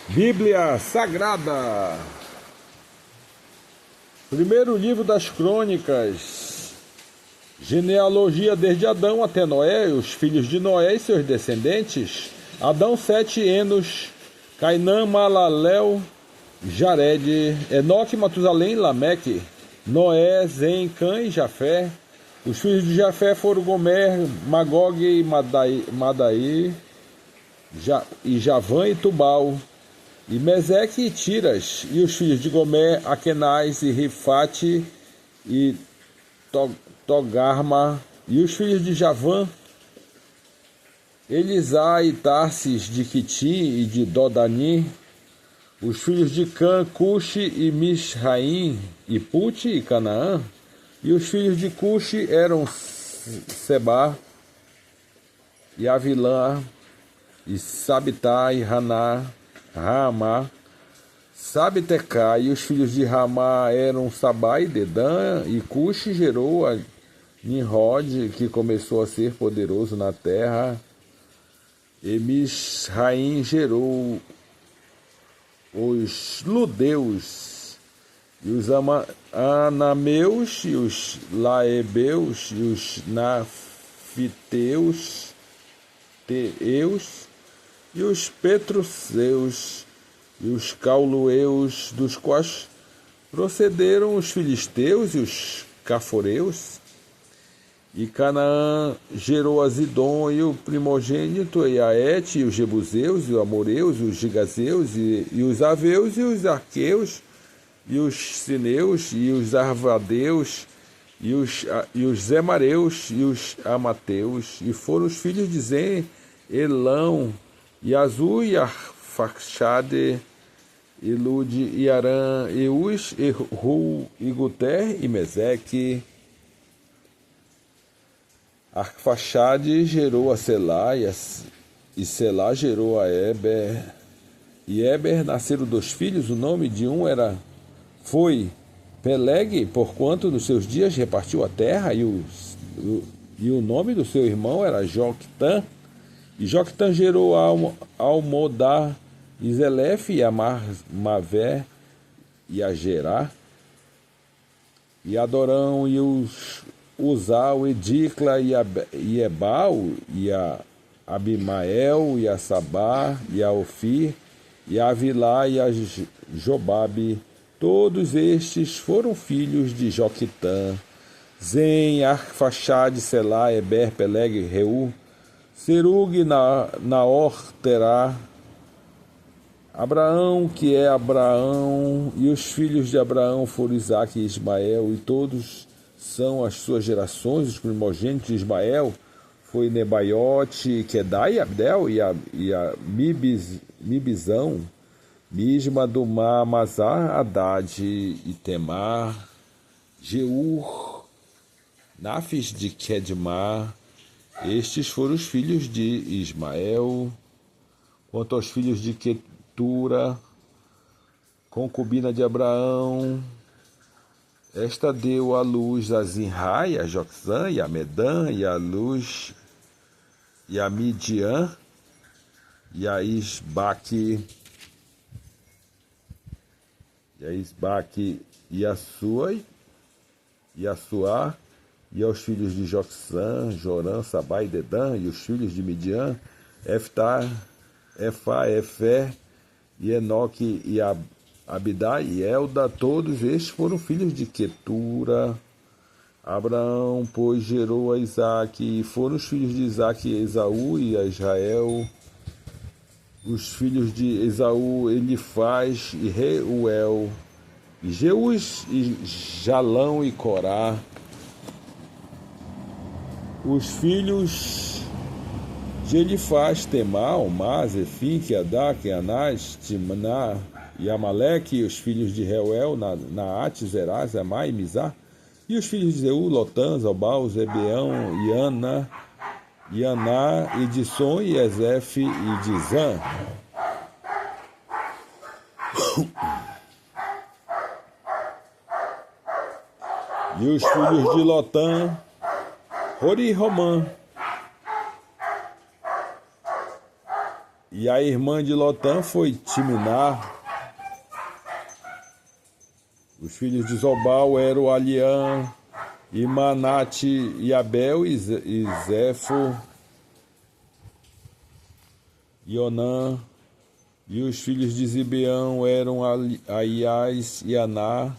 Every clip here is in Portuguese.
Bíblia Sagrada. Primeiro livro das Crônicas. Genealogia desde Adão até Noé, os filhos de Noé e seus descendentes. Adão, Sete, Enos, Cainã, Malalel, Jared, Enoque, Matusalém, Lameque, Noé, Zem, Cã e Jafé. Os filhos de Jafé foram Gomer, Magog e Madai, e Javã e Tubal, e Meseque e Tiras. E os filhos de Gomer, Aquenaz e Rifate e Togarma. E os filhos de Javã, Elisá e Tarsis de Quitim e de Dodani. Os filhos de Cã, Cuxi e Misraim e Pute e Canaã. E os filhos de Cuxi eram Seba e Avilã e Sabitá e Ramá, Sabitecá. E os filhos de Ramá eram Sabá e Dedã. E Cuxi gerou a Nimrod, que começou a ser poderoso na terra. E Misraim gerou os Ludeus, e os Anameus, e os Laebeus, e os Nafiteus, Teus, e os Petruseus, e os Caulueus, dos quais procederam os filisteus e os caforeus. E Canaã gerou a Zidom e o primogênito, e a Et, e os jebuseus, e os amoreus, e os gigazeus, e os aveus, e os arqueus, e os sineus, e os arvadeus, e os zemareus, e os amateus. E foram os filhos de Zem, Elão, e Azu, e Arfaxade, e Lude, e Arã, e Us, e Ru, e Guter, e Meseque. Arfaxade gerou a Selá, e Selá gerou a Eber. E Eber nasceram 2 filhos, o nome de um foi Peleg, porquanto nos seus dias repartiu a terra, e o nome do seu irmão era Joctã. E Joctã gerou Almodá, e Zelefe, e Mavé, e a Gerá, e Adorão, e os Uzal, e Dicla, e Ebal, e a Abimael, e a Sabá, e a Ofir, e a Avilá, e a Jobabe. Todos estes foram filhos de Joquitã. Zem, Arfaxade, Selá, Eber, Peleg, Reu, Serug, Naor, Terá, Abraão, que é Abraão. E os filhos de Abraão foram Isaque e Ismael, e todos são as suas gerações. Os primogênitos de Ismael foi Nebaiote, Quedai, Abdel, e a Mibizão, Misma, Dumá, Mazar, Haddad, e Temar, Jeur, Nafis de Quedmar. Estes foram os filhos de Ismael. Quanto aos filhos de Quetura, concubina de Abraão, esta deu à luz a Zinra, e a Joxã, e a Medã, e a Luz, e a Midian, e a Isbaque, e a Suá, e aos filhos de Joxã, Jorã, Sabá e Dedã. E os filhos de Midian, Efá, Efé, e Enoque, e Abidá, e Elda. Todos estes foram filhos de Quetura. Abraão, pois, gerou a Isaque, e foram os filhos de Isaque, Esaú e a Israel. Os filhos de Esaú, Elifaz e Reuel, e Jeus, e Jalão e Corá. Os filhos de Elifaz, Temá, Omar, Zefim, Queadá, Queanás, Timná e Amaleque. E os filhos de Reuel, Naate, Zerá, Zemá e Mizá. E os filhos de Zeu, Lotã, Zobal, Zebeão, Ianá, e Disson, e Ezefe, e Dizã. E os filhos de Lotã, Hori e Romã. E a irmã de Lotã foi Timná. Os filhos de Zobal eram Aliã, e Manate, e Abel, e Zefo, e Onã. E os filhos de Zibeão eram Aias e Aná.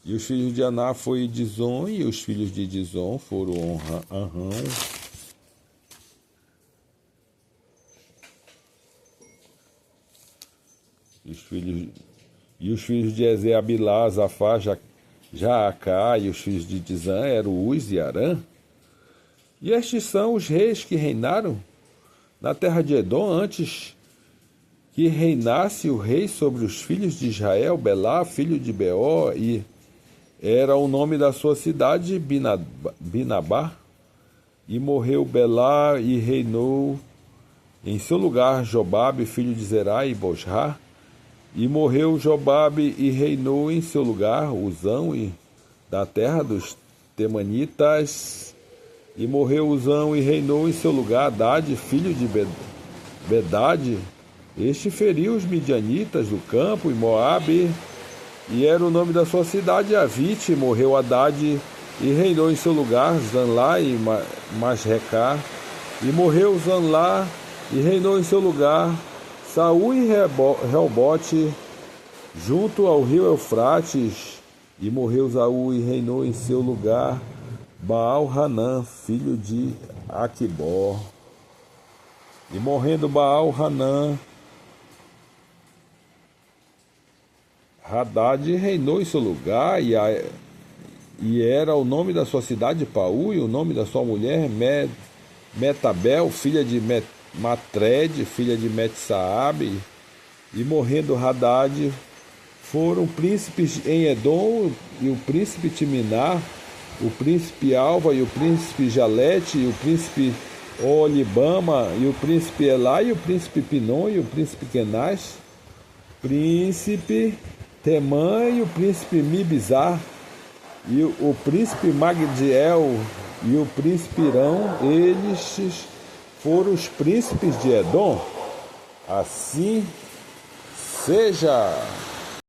E os filhos de Aná foi Dizon, e os filhos de Dizon foram Anrão. E os filhos de Ezer, Abilá, Zafá, Jaacá, e os filhos de Dizã eram Uz e Arã. E estes são os reis que reinaram na terra de Edom antes que reinasse o rei sobre os filhos de Israel, Belá, filho de Beor, e era o nome da sua cidade, Binabá. E morreu Belá e reinou em seu lugar Jobabe, filho de Zerá e Bosra. E morreu Jobabe e reinou em seu lugar Uzão, e da terra dos Temanitas. E morreu Uzão e reinou em seu lugar Haddad, filho de Bedade. Este feriu os midianitas do campo e Moabe, e era o nome da sua cidade Avite. E morreu Haddad e reinou em seu lugar Zanlá e Masrecá. E morreu Zanlá e reinou em seu lugar Saú e Reobote, junto ao rio Eufrates. E morreu Saú e reinou em seu lugar Baal-Hanã, filho de Aquibor. E morrendo Baal-Hanã, Haddad reinou em seu lugar, e era o nome da sua cidade Paú, e o nome da sua mulher Metabel, filha de Matred, filha de Metsaabe. E morrendo Haddad, foram príncipes em Edom, e o príncipe Timná, o príncipe Alva, e o príncipe Jalete, e o príncipe Olibama, e o príncipe Elá, e o príncipe Pinom, e o príncipe Kenaz, príncipe Temã, e o príncipe Mibzar, e o príncipe Magdiel, e o príncipe Irão. Eles foram os príncipes de Edom. Assim seja.